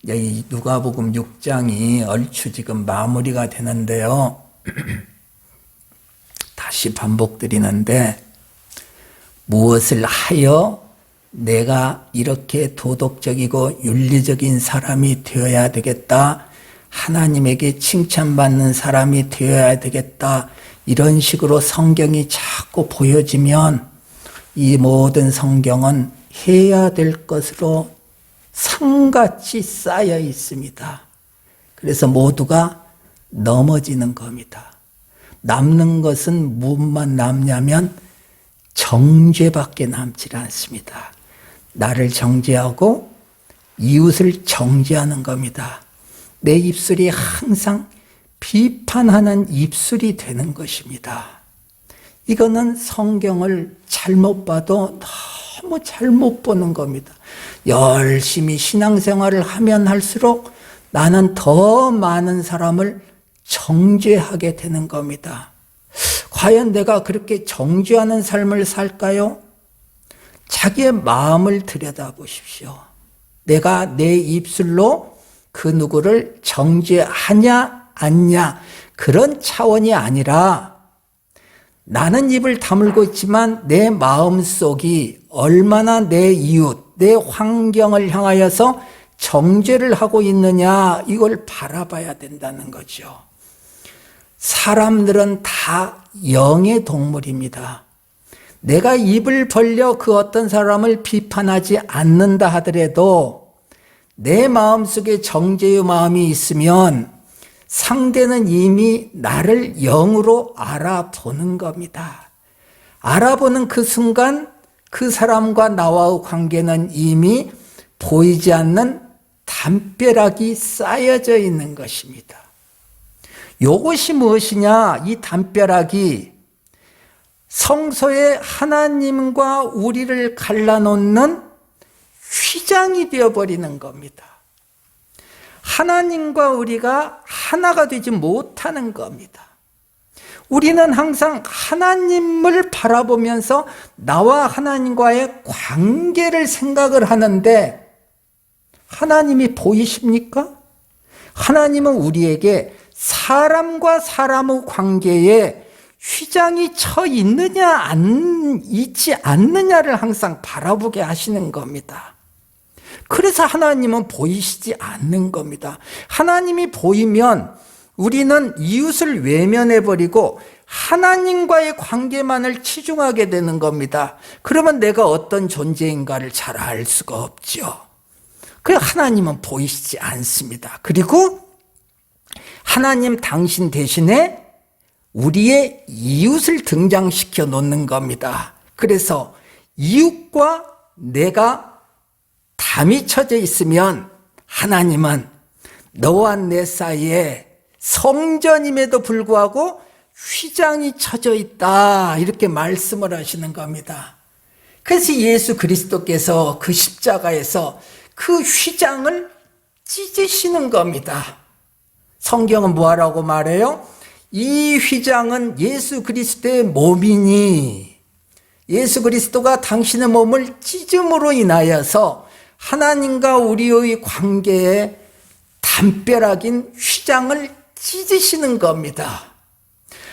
이 누가복음 6장이 얼추 지금 마무리가 되는데요. 다시 반복드리는데, 무엇을 하여 내가 이렇게 도덕적이고 윤리적인 사람이 되어야 되겠다, 하나님에게 칭찬받는 사람이 되어야 되겠다, 이런 식으로 성경이 자꾸 보여지면 이 모든 성경은 해야 될 것으로 상같이 쌓여 있습니다. 그래서 모두가 넘어지는 겁니다. 남는 것은 무엇만 남냐면 정죄밖에 남지 않습니다. 나를 정죄하고 이웃을 정죄하는 겁니다. 내 입술이 항상 비판하는 입술이 되는 것입니다. 이거는 성경을 잘못 봐도 너무 잘못 보는 겁니다. 열심히 신앙생활을 하면 할수록 나는 더 많은 사람을 정죄하게 되는 겁니다. 과연 내가 그렇게 정죄하는 삶을 살까요? 자기의 마음을 들여다보십시오. 내가 내 입술로 그 누구를 정죄하냐 않냐, 그런 차원이 아니라 나는 입을 다물고 있지만 내 마음속이 얼마나 내 이웃, 내 환경을 향하여서 정죄를 하고 있느냐, 이걸 바라봐야 된다는 거죠. 사람들은 다 영의 동물입니다. 내가 입을 벌려 그 어떤 사람을 비판하지 않는다 하더라도 내 마음속에 정죄의 마음이 있으면 상대는 이미 나를 영으로 알아보는 겁니다. 알아보는 그 순간 그 사람과 나와의 관계는 이미 보이지 않는 담벼락이 쌓여져 있는 것입니다. 이것이 무엇이냐? 이 담벼락이 성소에 하나님과 우리를 갈라놓는 휘장이 되어버리는 겁니다. 하나님과 우리가 하나가 되지 못하는 겁니다. 우리는 항상 하나님을 바라보면서 나와 하나님과의 관계를 생각을 하는데, 하나님이 보이십니까? 하나님은 우리에게 사람과 사람의 관계에 휘장이 쳐 있느냐 있지 않느냐를 항상 바라보게 하시는 겁니다. 그래서 하나님은 보이시지 않는 겁니다. 하나님이 보이면 우리는 이웃을 외면해버리고 하나님과의 관계만을 치중하게 되는 겁니다. 그러면 내가 어떤 존재인가를 잘 알 수가 없죠. 그래서 하나님은 보이시지 않습니다. 그리고 하나님 당신 대신에 우리의 이웃을 등장시켜 놓는 겁니다. 그래서 이웃과 내가 담이 쳐져 있으면 하나님은 너와 내 사이에 성전임에도 불구하고 휘장이 쳐져 있다, 이렇게 말씀을 하시는 겁니다. 그래서 예수 그리스도께서 그 십자가에서 그 휘장을 찢으시는 겁니다. 성경은 뭐라고 말해요? 이 휘장은 예수 그리스도의 몸이니, 예수 그리스도가 당신의 몸을 찢음으로 인하여서 하나님과 우리의 관계에 담벼락인 휘장을 찢으시는 겁니다.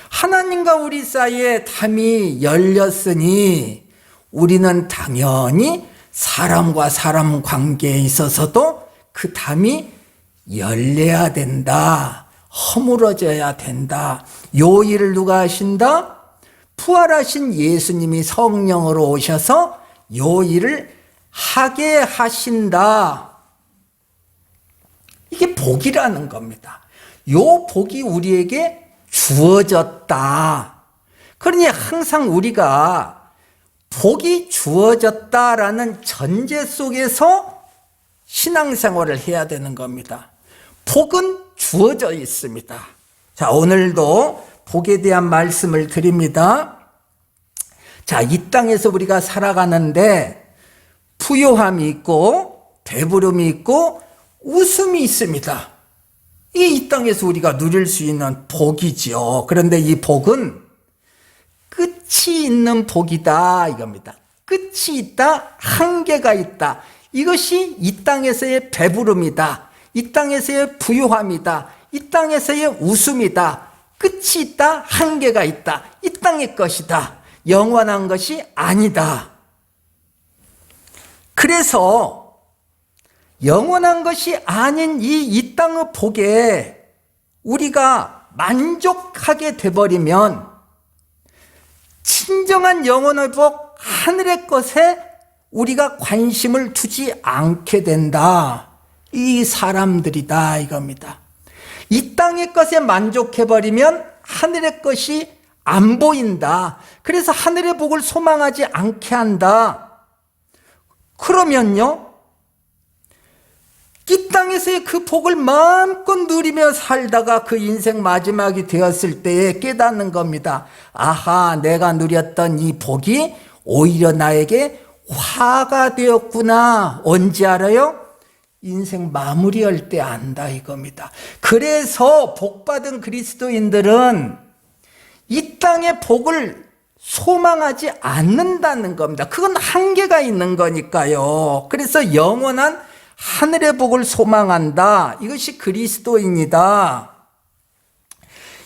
하나님과 우리 사이에 담이 열렸으니 우리는 당연히 사람과 사람 관계에 있어서도 그 담이 열려야 된다, 허물어져야 된다. 요 일을 누가 하신다? 부활하신 예수님이 성령으로 오셔서 요 일을 하게 하신다. 이게 복이라는 겁니다. 요 복이 우리에게 주어졌다. 그러니 항상 우리가 복이 주어졌다라는 전제 속에서 신앙생활을 해야 되는 겁니다. 복은 주어져 있습니다. 자, 오늘도 복에 대한 말씀을 드립니다. 자, 이 땅에서 우리가 살아가는데 부요함이 있고 배부름이 있고 웃음이 있습니다. 이게 이 땅에서 우리가 누릴 수 있는 복이지요. 그런데 이 복은 끝이 있는 복이다, 이겁니다. 끝이 있다, 한계가 있다. 이것이 이 땅에서의 배부름이다. 이 땅에서의 부유함이다. 이 땅에서의 웃음이다. 끝이 있다. 한계가 있다. 이 땅의 것이다. 영원한 것이 아니다. 그래서 영원한 것이 아닌 이 땅의 복에 우리가 만족하게 돼버리면 진정한 영혼의 복, 하늘의 것에 우리가 관심을 두지 않게 된다. 이 사람들이다 이겁니다. 이 땅의 것에 만족해버리면 하늘의 것이 안 보인다. 그래서 하늘의 복을 소망하지 않게 한다. 그러면요, 이 땅에서의 그 복을 마음껏 누리며 살다가 그 인생 마지막이 되었을 때에 깨닫는 겁니다. 아하, 내가 누렸던 이 복이 오히려 나에게 화가 되었구나. 언제 알아요? 인생 마무리할 때 안다 이겁니다. 그래서 복받은 그리스도인들은 이 땅의 복을 소망하지 않는다는 겁니다. 그건 한계가 있는 거니까요. 그래서 영원한 하늘의 복을 소망한다. 이것이 그리스도인이다.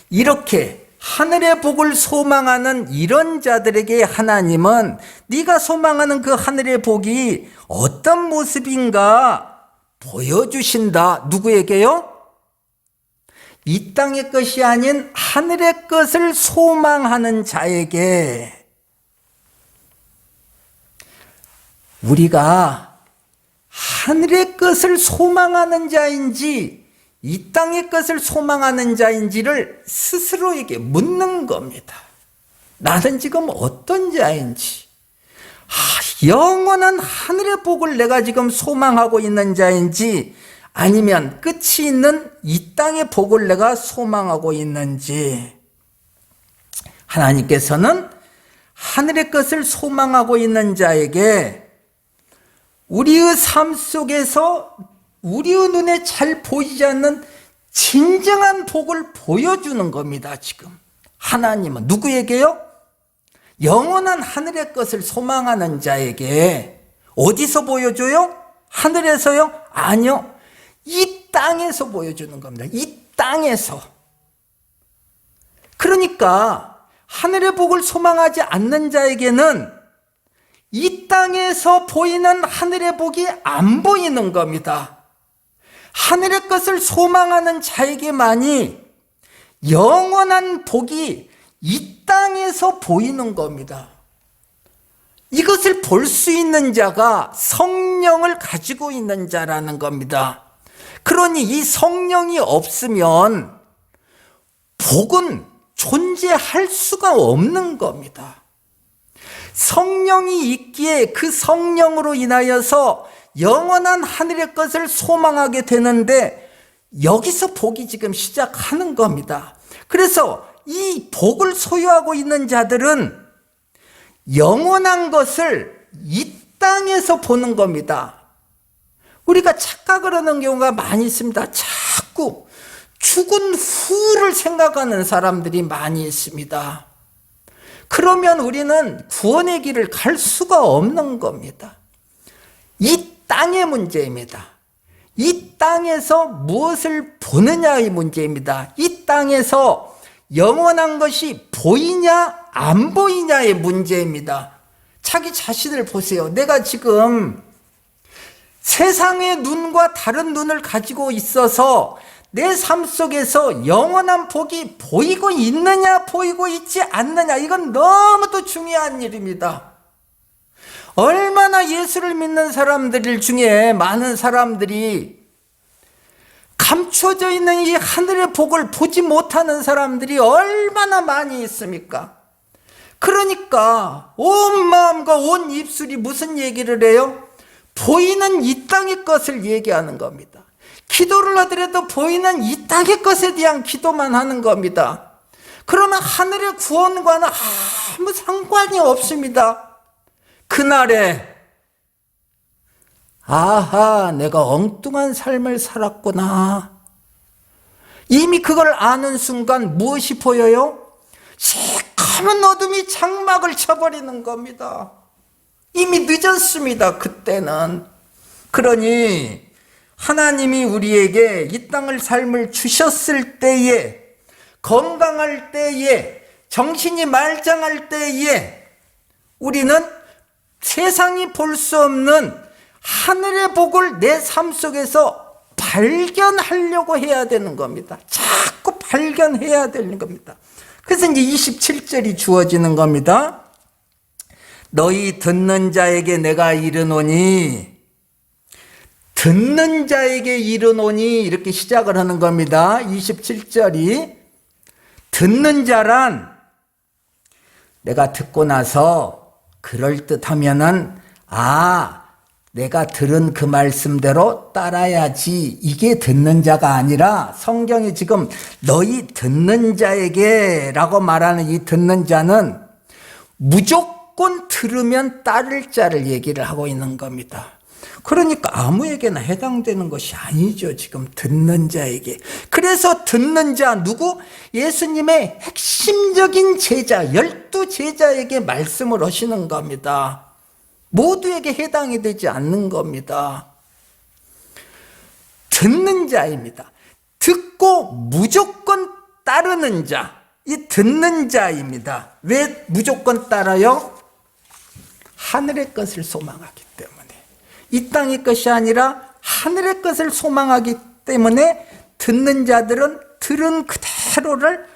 이렇게 하늘의 복을 소망하는 이런 자들에게 하나님은 네가 소망하는 그 하늘의 복이 어떤 모습인가 보여주신다. 누구에게요? 이 땅의 것이 아닌 하늘의 것을 소망하는 자에게. 우리가 하늘의 것을 소망하는 자인지 이 땅의 것을 소망하는 자인지를 스스로에게 묻는 겁니다. 나는 지금 어떤 자인지, 영원한 하늘의 복을 내가 지금 소망하고 있는 자인지, 아니면 끝이 있는 이 땅의 복을 내가 소망하고 있는지. 하나님께서는 하늘의 것을 소망하고 있는 자에게 우리의 삶 속에서 우리의 눈에 잘 보이지 않는 진정한 복을 보여주는 겁니다. 지금 하나님은 누구에게요? 영원한 하늘의 것을 소망하는 자에게. 어디서 보여줘요? 하늘에서요? 아니요, 이 땅에서 보여주는 겁니다. 이 땅에서. 그러니까 하늘의 복을 소망하지 않는 자에게는 이 땅에서 보이는 하늘의 복이 안 보이는 겁니다. 하늘의 것을 소망하는 자에게만이 영원한 복이 이 땅에서 보이는 겁니다. 이것을 볼 수 있는 자가 성령을 가지고 있는 자라는 겁니다. 그러니 이 성령이 없으면 복은 존재할 수가 없는 겁니다. 성령이 있기에 그 성령으로 인하여서 영원한 하늘의 것을 소망하게 되는데 여기서 복이 지금 시작하는 겁니다. 그래서 이 복을 소유하고 있는 자들은 영원한 것을 이 땅에서 보는 겁니다. 우리가 착각을 하는 경우가 많이 있습니다. 자꾸 죽은 후를 생각하는 사람들이 많이 있습니다. 그러면 우리는 구원의 길을 갈 수가 없는 겁니다. 이 땅의 문제입니다. 이 땅에서 무엇을 보느냐의 문제입니다. 이 땅에서 영원한 것이 보이냐 안 보이냐의 문제입니다. 자기 자신을 보세요. 내가 지금 세상의 눈과 다른 눈을 가지고 있어서 내 삶 속에서 영원한 복이 보이고 있느냐 보이고 있지 않느냐, 이건 너무도 중요한 일입니다. 얼마나 예수를 믿는 사람들 중에 많은 사람들이 감춰져 있는 이 하늘의 복을 보지 못하는 사람들이 얼마나 많이 있습니까? 그러니까 온 마음과 온 입술이 무슨 얘기를 해요? 보이는 이 땅의 것을 얘기하는 겁니다. 기도를 하더라도 보이는 이 땅의 것에 대한 기도만 하는 겁니다. 그러면 하늘의 구원과는 아무 상관이 없습니다. 그날에 아하, 내가 엉뚱한 삶을 살았구나. 이미 그걸 아는 순간 무엇이 보여요? 새까만 어둠이 장막을 쳐버리는 겁니다. 이미 늦었습니다. 그때는. 그러니 하나님이 우리에게 이 땅을 삶을 주셨을 때에, 건강할 때에, 정신이 말짱할 때에 우리는 세상이 볼 수 없는 하늘의 복을 내 삶 속에서 발견하려고 해야 되는 겁니다. 자꾸 발견해야 되는 겁니다. 그래서 이제 27절이 주어지는 겁니다. 너희 듣는 자에게 내가 이르노니, 듣는 자에게 이르노니 이렇게 시작을 하는 겁니다. 27절이 듣는 자란, 내가 듣고 나서 그럴듯하면은 내가 들은 그 말씀대로 따라야지, 이게 듣는 자가 아니라, 성경이 지금 너희 듣는 자에게 라고 말하는 이 듣는 자는 무조건 들으면 따를 자를 얘기를 하고 있는 겁니다. 그러니까 아무에게나 해당되는 것이 아니죠. 지금 듣는 자에게. 그래서 듣는 자 누구? 예수님의 핵심적인 제자, 12제자에게 말씀을 하시는 겁니다. 모두에게 해당이 되지 않는 겁니다. 듣는 자입니다. 듣고 무조건 따르는 자, 이 듣는 자입니다. 왜 무조건 따라요? 하늘의 것을 소망하기 때문에. 이 땅의 것이 아니라 하늘의 것을 소망하기 때문에 듣는 자들은 들은 그대로를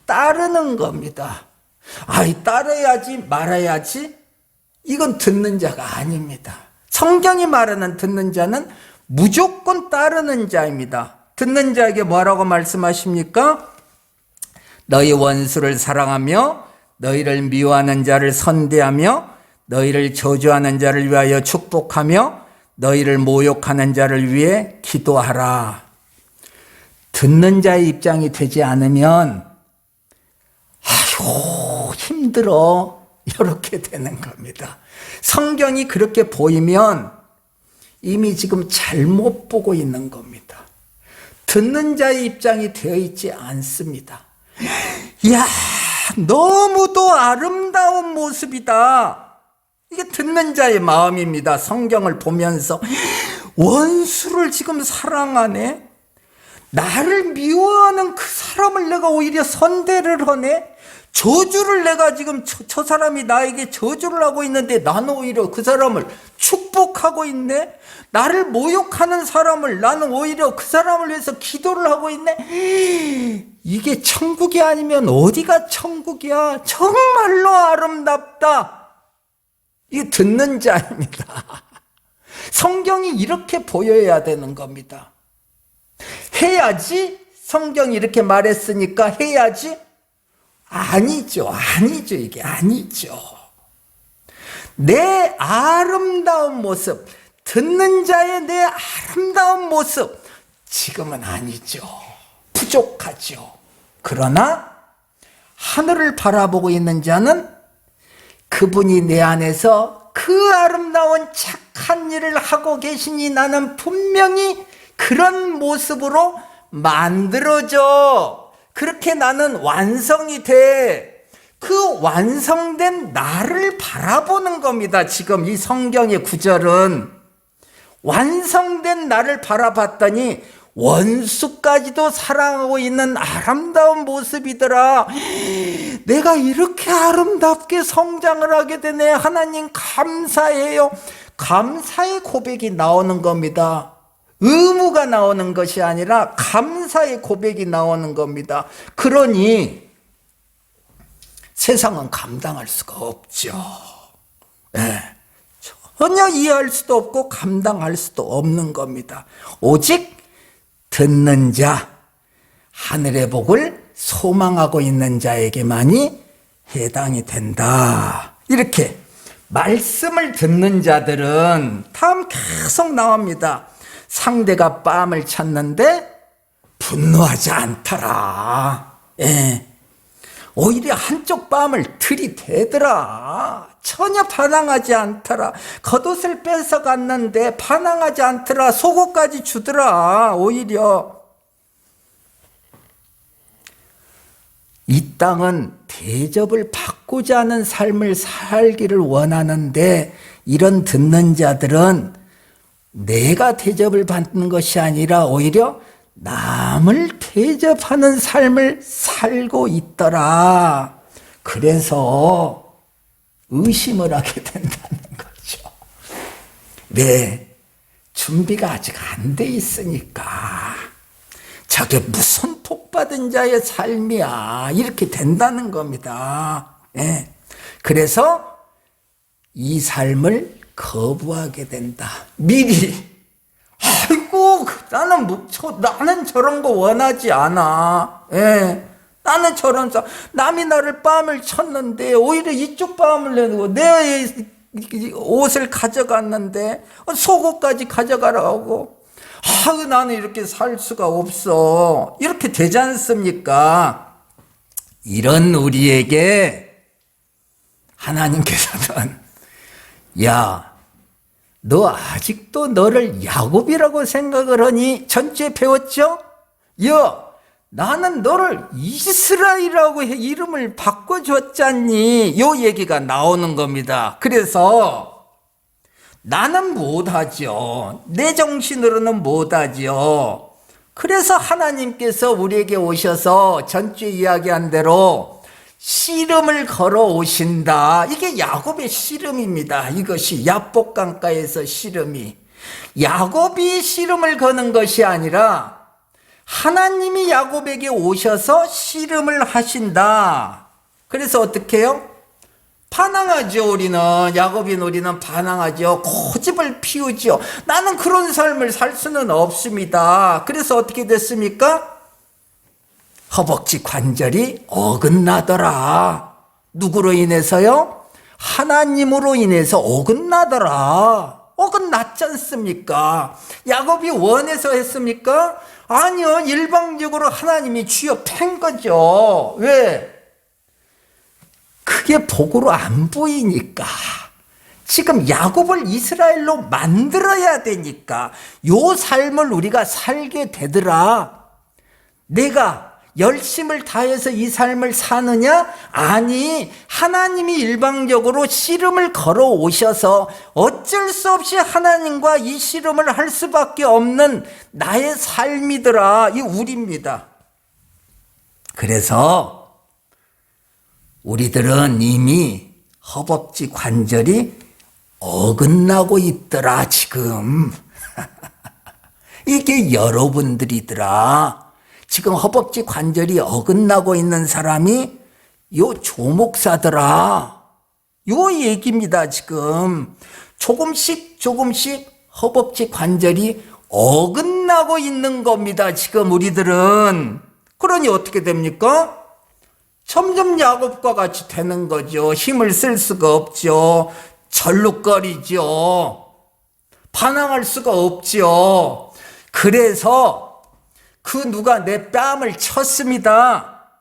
따르는 겁니다. 따라야지 말아야지, 이건 듣는 자가 아닙니다. 성경이 말하는 듣는 자는 무조건 따르는 자입니다. 듣는 자에게 뭐라고 말씀하십니까? 너희 원수를 사랑하며 너희를 미워하는 자를 선대하며 너희를 저주하는 자를 위하여 축복하며 너희를 모욕하는 자를 위해 기도하라. 듣는 자의 입장이 되지 않으면 힘들어, 이렇게 되는 겁니다. 성경이 그렇게 보이면 이미 지금 잘못 보고 있는 겁니다. 듣는 자의 입장이 되어 있지 않습니다. 이야, 너무도 아름다운 모습이다. 이게 듣는 자의 마음입니다. 성경을 보면서 원수를 지금 사랑하네, 나를 미워하는 그 사람을 내가 오히려 선대를 하네, 저주를 내가 지금 저 사람이 나에게 저주를 하고 있는데 나는 오히려 그 사람을 축복하고 있네, 나를 모욕하는 사람을 나는 오히려 그 사람을 위해서 기도를 하고 있네. 이게 천국이 아니면 어디가 천국이야. 정말로 아름답다. 이게 듣는 자입니다. 성경이 이렇게 보여야 되는 겁니다. 해야지, 성경이 이렇게 말했으니까 해야지. 아니죠. 이게 아니죠. 내 아름다운 모습, 듣는 자의 내 아름다운 모습, 지금은 아니죠. 부족하죠. 그러나 하늘을 바라보고 있는 자는 그분이 내 안에서 그 아름다운 착한 일을 하고 계시니 나는 분명히 그런 모습으로 만들어져. 그렇게 나는 완성이 돼. 그 완성된 나를 바라보는 겁니다. 지금 이 성경의 구절은 완성된 나를 바라봤더니 원수까지도 사랑하고 있는 아름다운 모습이더라. 내가 이렇게 아름답게 성장을 하게 되네. 하나님 감사해요. 감사의 고백이 나오는 겁니다. 의무가 나오는 것이 아니라 감사의 고백이 나오는 겁니다. 그러니 세상은 감당할 수가 없죠. 전혀 이해할 수도 없고 감당할 수도 없는 겁니다. 오직 듣는 자, 하늘의 복을 소망하고 있는 자에게만이 해당이 된다. 이렇게 말씀을 듣는 자들은 다음 계속 나옵니다. 상대가 뺨을 찼는데 분노하지 않더라. 오히려 한쪽 뺨을 들이대더라. 전혀 반항하지 않더라. 겉옷을 뺏어갔는데 반항하지 않더라. 속옷까지 주더라. 오히려 이 땅은 대접을 받고자 하는 삶을 살기를 원하는데, 이런 듣는 자들은 내가 대접을 받는 것이 아니라 오히려 남을 대접하는 삶을 살고 있더라. 그래서 의심을 하게 된다는 거죠. 왜? 준비가 아직 안 돼 있으니까. 저게 무슨 복받은 자의 삶이야. 이렇게 된다는 겁니다. 예. 그래서 이 삶을 거부하게 된다. 미리. 아이고, 나는 저런 거 원하지 않아. 예. 나는 남이 나를 뺨을 쳤는데, 오히려 이쪽 뺨을 내고, 내 옷을 가져갔는데, 속옷까지 가져가라고. 나는 이렇게 살 수가 없어. 이렇게 되지 않습니까? 이런 우리에게 하나님께서는, 야, 너 아직도 너를 야곱이라고 생각을 하니? 전주에 배웠죠? 나는 너를 이스라엘이라고 이름을 바꿔줬잖니? 요 얘기가 나오는 겁니다. 그래서 나는 못하죠. 내 정신으로는 못하죠. 그래서 하나님께서 우리에게 오셔서 전주에 이야기한 대로 씨름을 걸어 오신다. 이게 야곱의 씨름입니다. 이것이 야복강가에서 씨름이. 야곱이 씨름을 거는 것이 아니라 하나님이 야곱에게 오셔서 씨름을 하신다. 그래서 어떻게 해요? 반항하죠. 우리는 반항하죠. 고집을 피우죠. 나는 그런 삶을 살 수는 없습니다. 그래서 어떻게 됐습니까? 허벅지 관절이 어긋나더라. 누구로 인해서요? 하나님으로 인해서 어긋나더라. 어긋났지 않습니까? 야곱이 원해서 했습니까? 아니요. 일방적으로 하나님이 쥐어 팬 거죠. 왜? 그게 복으로 안 보이니까. 지금 야곱을 이스라엘로 만들어야 되니까 요 삶을 우리가 살게 되더라. 내가 열심을 다해서 이 삶을 사느냐? 아니, 하나님이 일방적으로 씨름을 걸어 오셔서 어쩔 수 없이 하나님과 이 씨름을 할 수밖에 없는 나의 삶이더라. 이 우리입니다. 그래서 우리들은 이미 허벅지 관절이 어긋나고 있더라, 지금. 이게 여러분들이더라. 지금 허벅지 관절이 어긋나고 있는 사람이 요 조목사더라. 요 얘기입니다, 지금. 조금씩 허벅지 관절이 어긋나고 있는 겁니다, 지금 우리들은. 그러니 어떻게 됩니까? 점점 야곱과 같이 되는 거죠. 힘을 쓸 수가 없죠. 절룩거리죠. 반항할 수가 없죠. 그래서 누가 내 뺨을 쳤습니다.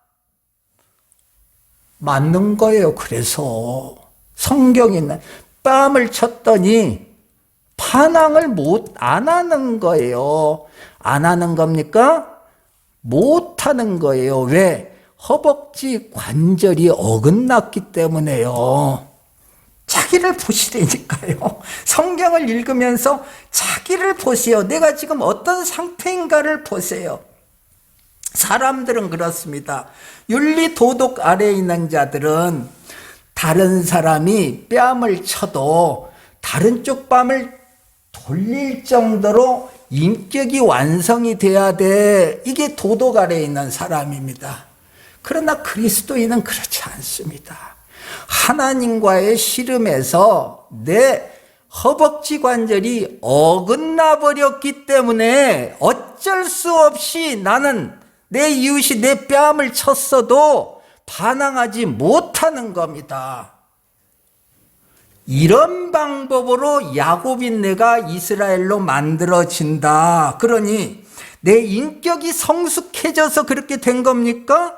맞는 거예요. 그래서 성경에 뺨을 쳤더니 반항을 안 하는 거예요. 안 하는 겁니까? 못 하는 거예요. 왜? 허벅지 관절이 어긋났기 때문에요. 자기를 보시라니까요. 성경을 읽으면서 자기를 보세요. 내가 지금 어떤 상태인가를 보세요. 사람들은 그렇습니다. 윤리 도덕 아래에 있는 자들은 다른 사람이 뺨을 쳐도 다른 쪽 뺨을 돌릴 정도로 인격이 완성이 돼야 돼. 이게 도덕 아래에 있는 사람입니다. 그러나 그리스도인은 그렇지 않습니다. 하나님과의 씨름에서 내 허벅지 관절이 어긋나 버렸기 때문에 어쩔 수 없이 나는 내 이웃이 내 뺨을 쳤어도 반항하지 못하는 겁니다. 이런 방법으로 야곱인 내가 이스라엘로 만들어진다. 그러니 내 인격이 성숙해져서 그렇게 된 겁니까?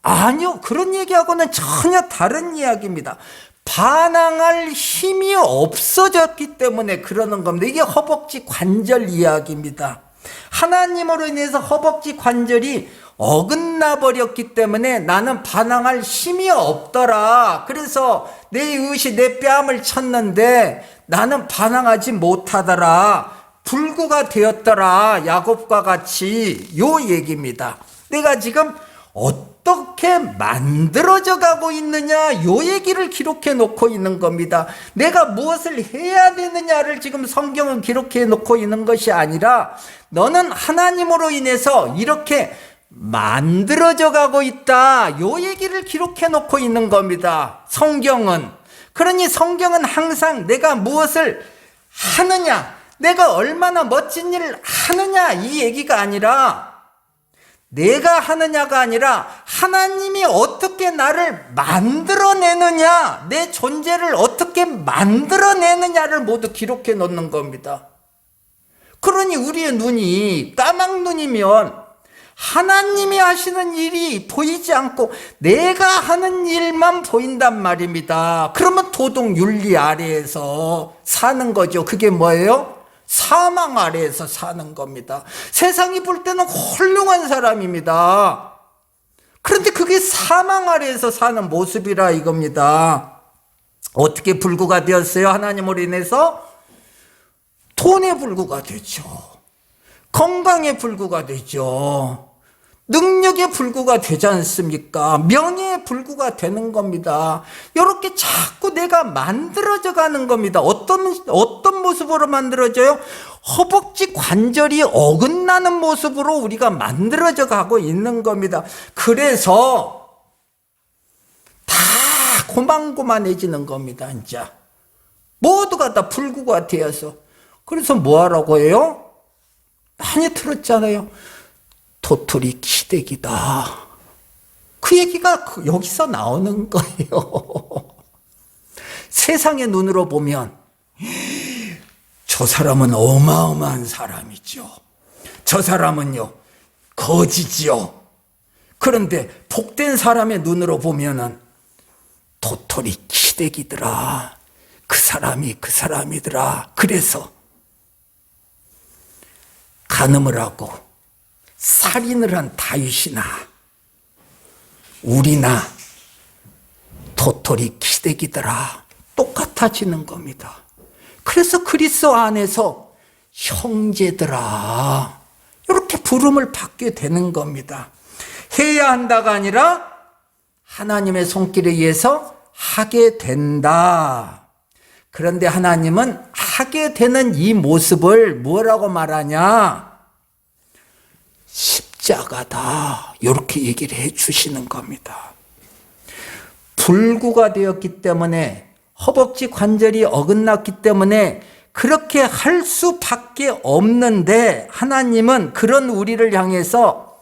아니요. 그런 얘기하고는 전혀 다른 이야기입니다. 반항할 힘이 없어졌기 때문에 그러는 겁니다. 이게 허벅지 관절 이야기입니다. 하나님으로 인해서 허벅지 관절이 어긋나 버렸기 때문에 나는 반항할 힘이 없더라. 그래서 내 이웃이 내 뺨을 쳤는데 나는 반항하지 못하더라. 불구가 되었더라. 야곱과 같이 요 얘기입니다. 내가 지금 어떻게 만들어져 가고 있느냐 요 얘기를 기록해 놓고 있는 겁니다. 내가 무엇을 해야 되느냐를 지금 성경은 기록해 놓고 있는 것이 아니라 너는 하나님으로 인해서 이렇게 만들어져 가고 있다 요 얘기를 기록해 놓고 있는 겁니다. 성경은. 그러니 성경은 항상 내가 무엇을 하느냐, 내가 얼마나 멋진 일을 하느냐 이 얘기가 아니라, 내가 하느냐가 아니라 하나님이 어떻게 나를 만들어내느냐, 내 존재를 어떻게 만들어내느냐를 모두 기록해 놓는 겁니다. 그러니 우리의 눈이 까막눈이면 하나님이 하시는 일이 보이지 않고 내가 하는 일만 보인단 말입니다. 그러면 도덕 윤리 아래에서 사는 거죠. 그게 뭐예요? 사망 아래에서 사는 겁니다. 세상이 볼 때는 훌륭한 사람입니다. 그런데 그게 사망 아래에서 사는 모습이라 이겁니다. 어떻게 불구가 되었어요? 하나님으로 인해서 돈의 불구가 되죠. 건강의 불구가 되죠. 능력의 불구가 되지 않습니까? 명예의 불구가 되는 겁니다. 이렇게 자꾸 내가 만들어져 가는 겁니다. 어떤 모습으로 만들어져요? 허벅지 관절이 어긋나는 모습으로 우리가 만들어져 가고 있는 겁니다. 그래서 다 고만고만해지는 겁니다. 이제 모두가 다 불구가 되어서. 그래서 뭐 하라고 해요? 많이 들었잖아요. 도토리 키대기다. 그 얘기가 여기서 나오는 거예요. 세상의 눈으로 보면 저 사람은 어마어마한 사람이죠. 저 사람은요 거지지요. 그런데 복된 사람의 눈으로 보면은 도토리 키대기더라. 그 사람이 그 사람이더라. 그래서 간음을 하고 살인을 한 다윗이나 우리나 도토리 기대기더라 똑같아지는 겁니다. 그래서 그리스도 안에서 형제들아 이렇게 부름을 받게 되는 겁니다. 해야 한다가 아니라 하나님의 손길에 의해서 하게 된다. 그런데 하나님은 하게 되는 이 모습을 뭐라고 말하냐? 십자가다. 이렇게 얘기를 해 주시는 겁니다. 불구가 되었기 때문에, 허벅지 관절이 어긋났기 때문에 그렇게 할 수밖에 없는데, 하나님은 그런 우리를 향해서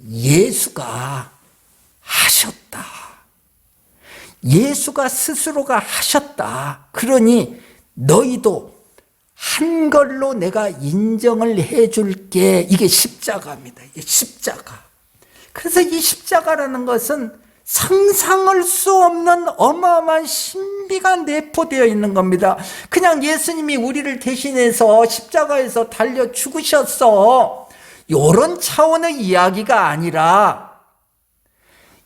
예수가 하셨다. 예수가 스스로가 하셨다. 그러니 너희도 한 걸로 내가 인정을 해줄게. 이게 십자가입니다. 이게 십자가. 그래서 이 십자가라는 것은 상상할 수 없는 어마어마한 신비가 내포되어 있는 겁니다. 그냥 예수님이 우리를 대신해서 십자가에서 달려 죽으셨어. 이런 차원의 이야기가 아니라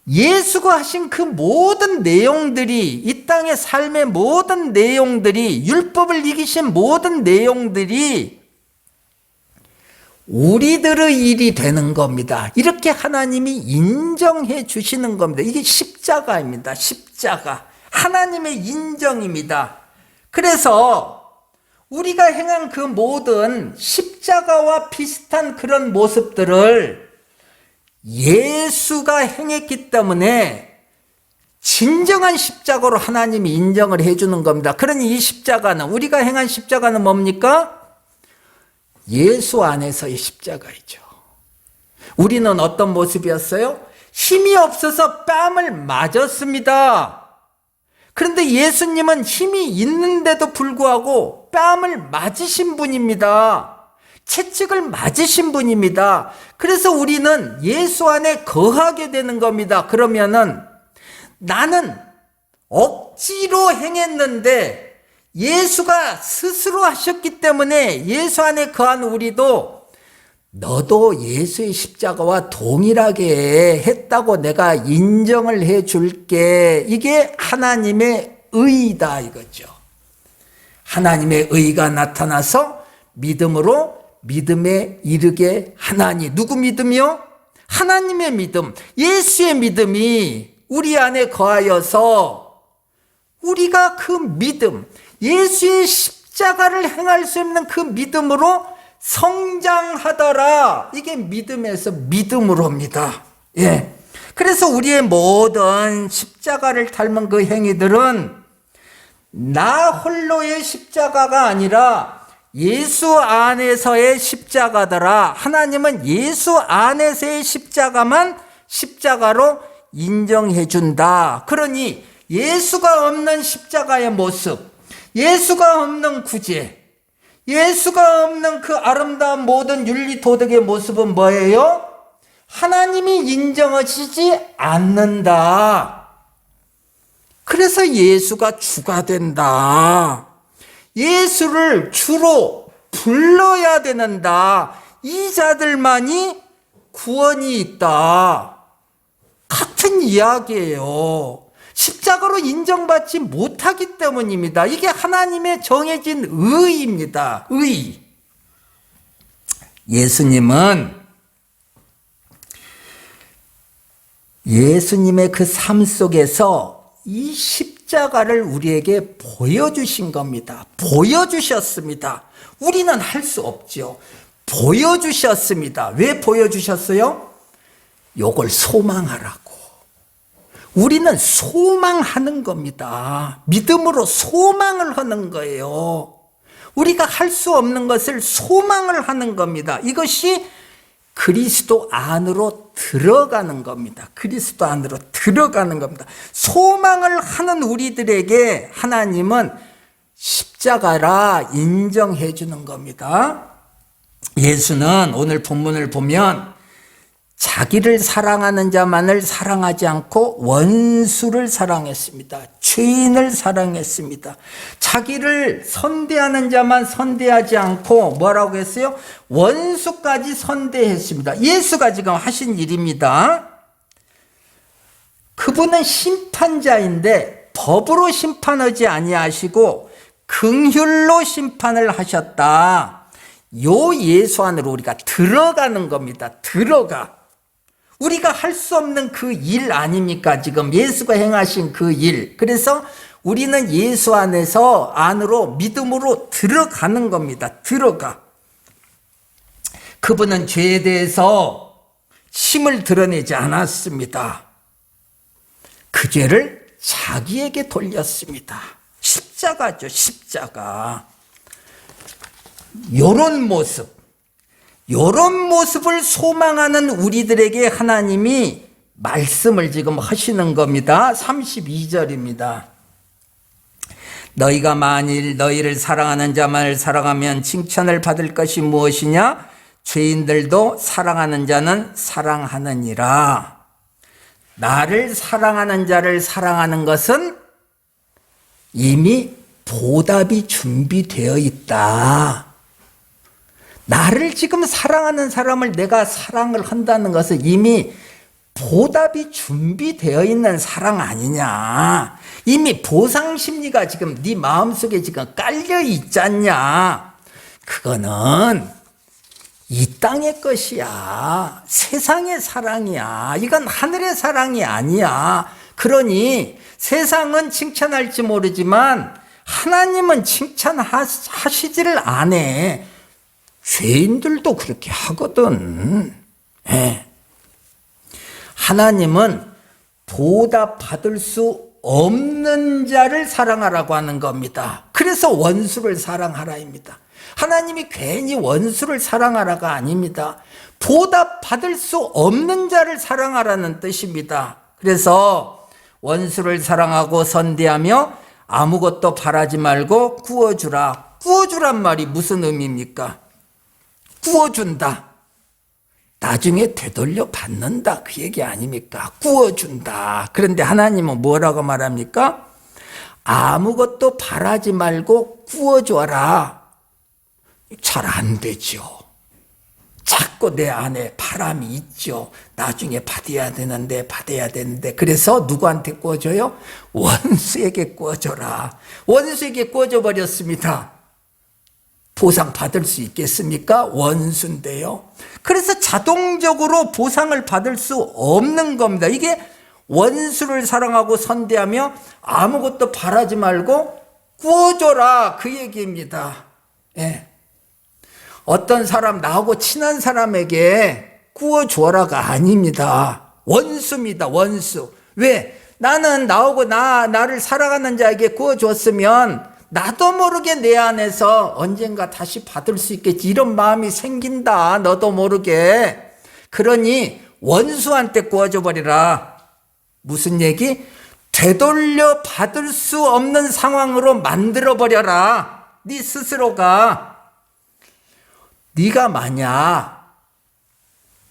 예수가 하신 그 모든 내용들이, 이 땅의 삶의 모든 내용들이, 율법을 이기신 모든 내용들이 우리들의 일이 되는 겁니다. 이렇게 하나님이 인정해 주시는 겁니다. 이게 십자가입니다. 십자가. 하나님의 인정입니다. 그래서 우리가 행한 그 모든 십자가와 비슷한 그런 모습들을 예수가 행했기 때문에 진정한 십자가로 하나님이 인정을 해주는 겁니다. 그러니 이 십자가는, 우리가 행한 십자가는 뭡니까? 예수 안에서의 십자가이죠. 우리는 어떤 모습이었어요? 힘이 없어서 뺨을 맞았습니다. 그런데 예수님은 힘이 있는데도 불구하고 뺨을 맞으신 분입니다. 채찍을 맞으신 분입니다. 그래서 우리는 예수 안에 거하게 되는 겁니다. 그러면은 나는 억지로 행했는데 예수가 스스로 하셨기 때문에 예수 안에 거한 우리도 너도 예수의 십자가와 동일하게 했다고 내가 인정을 해 줄게. 이게 하나님의 의다 이거죠. 하나님의 의가 나타나서 믿음으로 믿음에 이르게 하나니. 누구 믿음이요? 하나님의 믿음, 예수의 믿음이 우리 안에 거하여서 우리가 그 믿음, 예수의 십자가를 행할 수 있는 그 믿음으로 성장하더라. 이게 믿음에서 믿음으로입니다. 예. 그래서 우리의 모든 십자가를 닮은 그 행위들은 나 홀로의 십자가가 아니라 예수 안에서의 십자가더라. 하나님은 예수 안에서의 십자가만 십자가로 인정해 준다. 그러니 예수가 없는 십자가의 모습, 예수가 없는 구제, 예수가 없는 그 아름다운 모든 윤리 도덕의 모습은 뭐예요? 하나님이 인정하시지 않는다. 그래서 예수가 주가 된다. 예수를 주로 불러야 되는다. 이 자들만이 구원이 있다. 같은 이야기예요. 십자가로 인정받지 못하기 때문입니다. 이게 하나님의 정해진 의입니다. 의. 예수님의 그 삶 속에서 이 십자가를 우리에게 보여주신 겁니다. 보여주셨습니다. 우리는 할 수 없죠. 보여주셨습니다. 왜 보여주셨어요? 요걸 소망하라고. 우리는 소망하는 겁니다. 믿음으로 소망을 하는 거예요. 우리가 할 수 없는 것을 소망을 하는 겁니다. 이것이 그리스도 안으로 들어가는 겁니다. 그리스도 안으로 들어가는 겁니다. 소망을 하는 우리들에게 하나님은 십자가라 인정해 주는 겁니다. 예수는 오늘 본문을 보면 자기를 사랑하는 자만을 사랑하지 않고 원수를 사랑했습니다. 죄인을 사랑했습니다. 자기를 선대하는 자만 선대하지 않고 뭐라고 했어요? 원수까지 선대했습니다. 예수가 지금 하신 일입니다. 그분은 심판자인데 법으로 심판하지 아니하시고 긍휼로 심판을 하셨다. 요 예수 안으로 우리가 들어가는 겁니다. 들어가. 우리가 할 수 없는 그 일 아닙니까? 지금 예수가 행하신 그 일. 그래서 우리는 예수 안으로 믿음으로 들어가는 겁니다. 들어가. 그분은 죄에 대해서 힘을 드러내지 않았습니다. 그 죄를 자기에게 돌렸습니다. 십자가죠, 십자가. 요런 모습을 소망하는 우리들에게 하나님이 말씀을 지금 하시는 겁니다. 32절입니다. 너희가 만일 너희를 사랑하는 자만을 사랑하면 칭찬을 받을 것이 무엇이냐? 죄인들도 사랑하는 자는 사랑하느니라. 나를 사랑하는 자를 사랑하는 것은 이미 보답이 준비되어 있다. 나를 지금 사랑하는 사람을 내가 사랑을 한다는 것은 이미 보답이 준비되어 있는 사랑 아니냐. 이미 보상 심리가 지금 네 마음속에 지금 깔려 있잖냐. 그거는 이 땅의 것이야. 세상의 사랑이야. 이건 하늘의 사랑이 아니야. 그러니 세상은 칭찬할지 모르지만 하나님은 칭찬하시지를 않아. 죄인들도 그렇게 하거든. 예. 하나님은 보답받을 수 없는 자를 사랑하라고 하는 겁니다. 그래서 원수를 사랑하라입니다. 하나님이 괜히 원수를 사랑하라가 아닙니다. 보답받을 수 없는 자를 사랑하라는 뜻입니다. 그래서 원수를 사랑하고 선대하며 아무것도 바라지 말고 구워주라. 구워주란 말이 무슨 의미입니까? 구워준다. 나중에 되돌려 받는다. 그 얘기 아닙니까? 구워준다. 그런데 하나님은 뭐라고 말합니까? 아무것도 바라지 말고 구워줘라. 잘 안 되죠. 자꾸 내 안에 바람이 있죠. 나중에 받아야 되는데 그래서 누구한테 꿔줘요? 원수에게 꿔줘라. 원수에게 꿔줘 버렸습니다. 보상 받을 수 있겠습니까? 원수인데요. 그래서 자동적으로 보상을 받을 수 없는 겁니다. 이게 원수를 사랑하고 선대하며 아무것도 바라지 말고 꿔줘라, 그 얘기입니다. 예. 어떤 사람, 나하고 친한 사람에게 구워줘라가 아닙니다. 원수입니다, 원수. 왜? 나는 나하고 나를 사랑하는 자에게 구워줬으면 나도 모르게 내 안에서 언젠가 다시 받을 수 있겠지, 이런 마음이 생긴다, 너도 모르게. 그러니 원수한테 구워줘 버리라. 무슨 얘기? 되돌려 받을 수 없는 상황으로 만들어 버려라. 네 스스로가. 네가 만약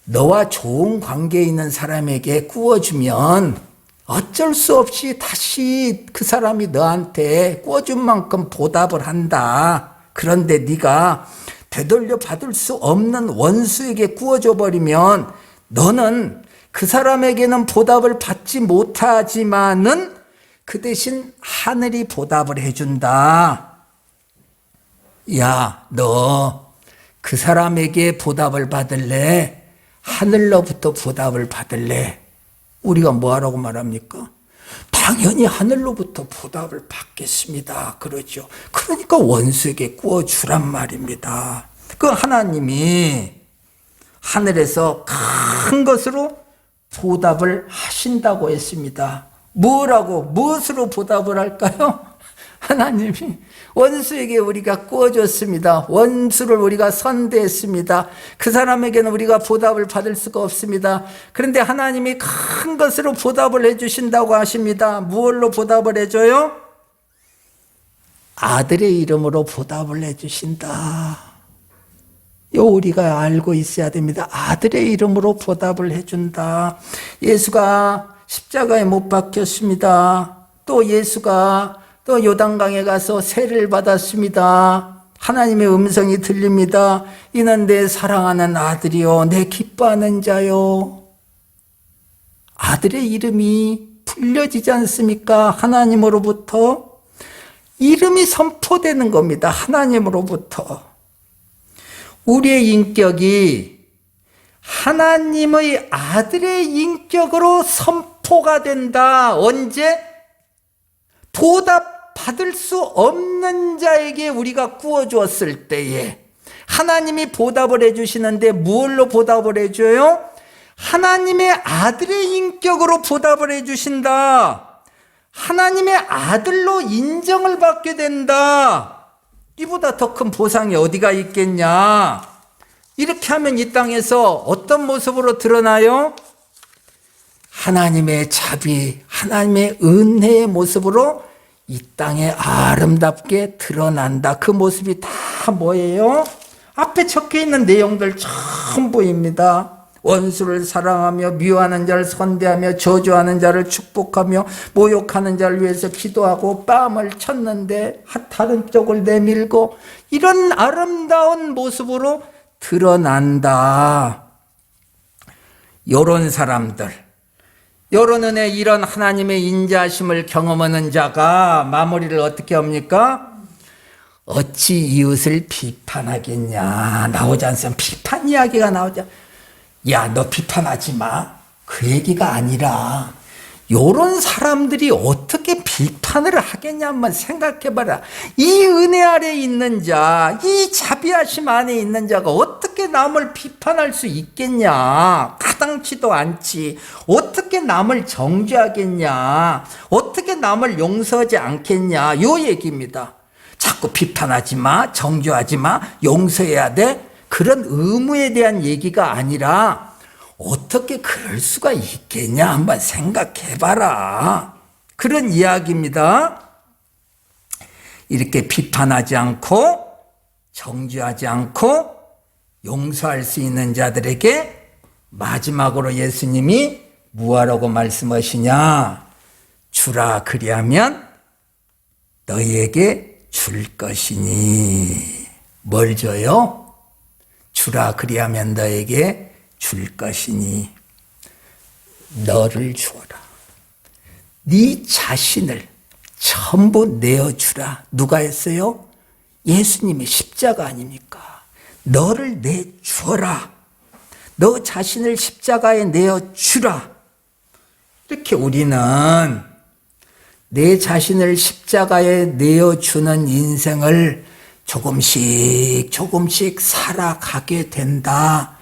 너와 좋은 관계에 있는 사람에게 구워주면 어쩔 수 없이 다시 그 사람이 너한테 구워준 만큼 보답을 한다. 그런데 네가 되돌려 받을 수 없는 원수에게 구워줘 버리면 너는 그 사람에게는 보답을 받지 못하지만은 그 대신 하늘이 보답을 해준다. 야, 너 그 사람에게 보답을 받을래? 하늘로부터 보답을 받을래? 우리가 뭐하라고 말합니까? 당연히 하늘로부터 보답을 받겠습니다. 그러죠. 그러니까 원수에게 구워주란 말입니다. 그 하나님이 하늘에서 큰 것으로 보답을 하신다고 했습니다. 무엇으로 보답을 할까요? 하나님이 원수에게 우리가 구워줬습니다. 원수를 우리가 선대했습니다. 그 사람에게는 우리가 보답을 받을 수가 없습니다. 그런데 하나님이 큰 것으로 보답을 해주신다고 하십니다. 무엇로 보답을 해줘요? 아들의 이름으로 보답을 해주신다. 우리가 알고 있어야 됩니다. 아들의 이름으로 보답을 해준다. 예수가 십자가에 못 박혔습니다. 또 예수가 또 요단강에 가서 세례를 받았습니다. 하나님의 음성이 들립니다. 이는 내 사랑하는 아들이요, 내 기뻐하는 자요. 아들의 이름이 불려지지 않습니까? 하나님으로부터 이름이 선포되는 겁니다. 하나님으로부터. 우리의 인격이 하나님의 아들의 인격으로 선포가 된다. 언제? 보답 받을 수 없는 자에게 우리가 구워주었을 때에 하나님이 보답을 해주시는데 무엇로 보답을 해줘요? 하나님의 아들의 인격으로 보답을 해주신다. 하나님의 아들로 인정을 받게 된다. 이보다 더 큰 보상이 어디가 있겠냐? 이렇게 하면 이 땅에서 어떤 모습으로 드러나요? 하나님의 자비, 하나님의 은혜의 모습으로 이 땅에 아름답게 드러난다. 그 모습이 다 뭐예요? 앞에 적혀 있는 내용들 전부입니다. 원수를 사랑하며 미워하는 자를 선대하며 저주하는 자를 축복하며 모욕하는 자를 위해서 기도하고 뺨을 쳤는데 다른 쪽을 내밀고, 이런 아름다운 모습으로 드러난다. 요런 사람들, 요런 은혜, 이런 하나님의 인자하심을 경험하는 자가 마무리를 어떻게 합니까? 어찌 이웃을 비판하겠냐. 나오지 않으면 비판 이야기가 나오자. 야, 너 비판하지 마. 그 얘기가 아니라 요런 사람들이 어떻게 비판을 하겠냐 한번 생각해봐라. 이 은혜 아래 있는 자, 이 자비하심 안에 있는 자가 어떻게 남을 비판할 수 있겠냐. 가당치도 않지. 어떻게 남을 정죄하겠냐. 어떻게 남을 용서하지 않겠냐. 요 얘기입니다. 자꾸 비판하지 마, 정죄하지 마, 용서해야 돼. 그런 의무에 대한 얘기가 아니라 어떻게 그럴 수가 있겠냐 한번 생각해봐라. 그런 이야기입니다. 이렇게 비판하지 않고 정죄하지 않고 용서할 수 있는 자들에게 마지막으로 예수님이 무엇라고 말씀하시냐? 주라, 그리하면 너희에게 줄 것이니. 뭘 줘요? 주라 그리하면 너에게 줄 것이니 너를 주어라. 네 자신을 전부 내어주라. 누가 했어요? 예수님의 십자가 아닙니까? 너를 내주어라. 너 자신을 십자가에 내어주라. 이렇게 우리는 내 자신을 십자가에 내어주는 인생을 조금씩 조금씩 살아가게 된다.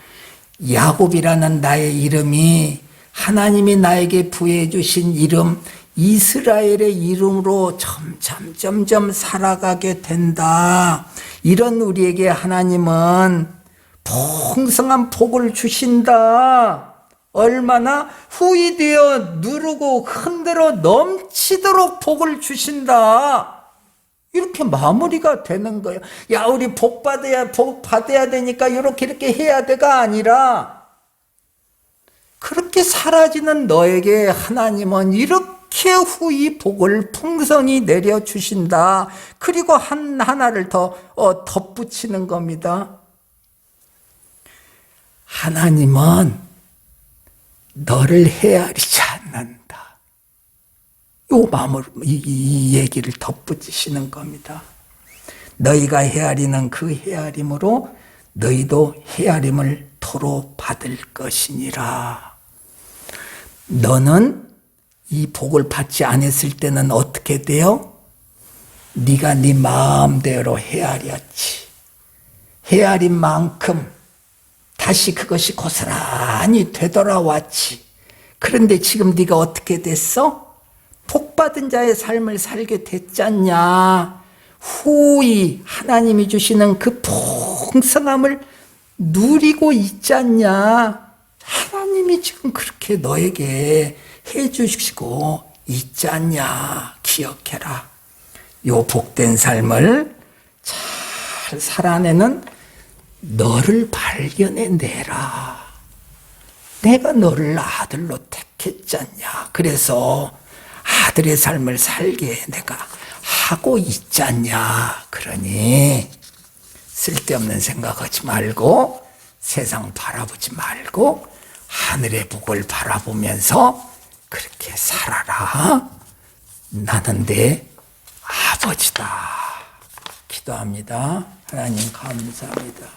야곱이라는 나의 이름이 하나님이 나에게 부여해 주신 이름, 이스라엘의 이름으로 점점 살아가게 된다. 이런 우리에게 하나님은 풍성한 복을 주신다. 얼마나 후이 되어 누르고 흔들어 넘치도록 복을 주신다. 이렇게 마무리가 되는 거예요. 야, 우리 복 받아야 되니까 이렇게 해야 돼가 아니라, 그렇게 사라지는 너에게 하나님은 이렇게 후이 복을 풍성히 내려주신다. 그리고 하나를 더 덧붙이는 겁니다. 하나님은 너를 헤아리지 않는다. 이 얘기를 덧붙이시는 겁니다. 너희가 헤아리는 그 헤아림으로 너희도 헤아림을 도로 받을 것이니라. 너는 이 복을 받지 않았을 때는 어떻게 돼요? 네가 네 마음대로 헤아렸지. 헤아린 만큼 다시 그것이 고스란히 되돌아왔지. 그런데 지금 네가 어떻게 됐어? 복받은 자의 삶을 살게 됐잖냐. 후이 하나님이 주시는 그 풍성함을 누리고 있잖냐. 하나님이 지금 그렇게 너에게 해주시고 있잖냐. 기억해라. 요 복된 삶을 잘 살아내는 너를 발견해내라. 내가 너를 아들로 택했잖냐. 그래서 아들의 삶을 살게 내가 하고 있잖냐. 그러니 쓸데없는 생각하지 말고 세상 바라보지 말고 하늘의 복을 바라보면서 그렇게 살아라. 나는 내 아버지다. 기도합니다. 하나님 감사합니다.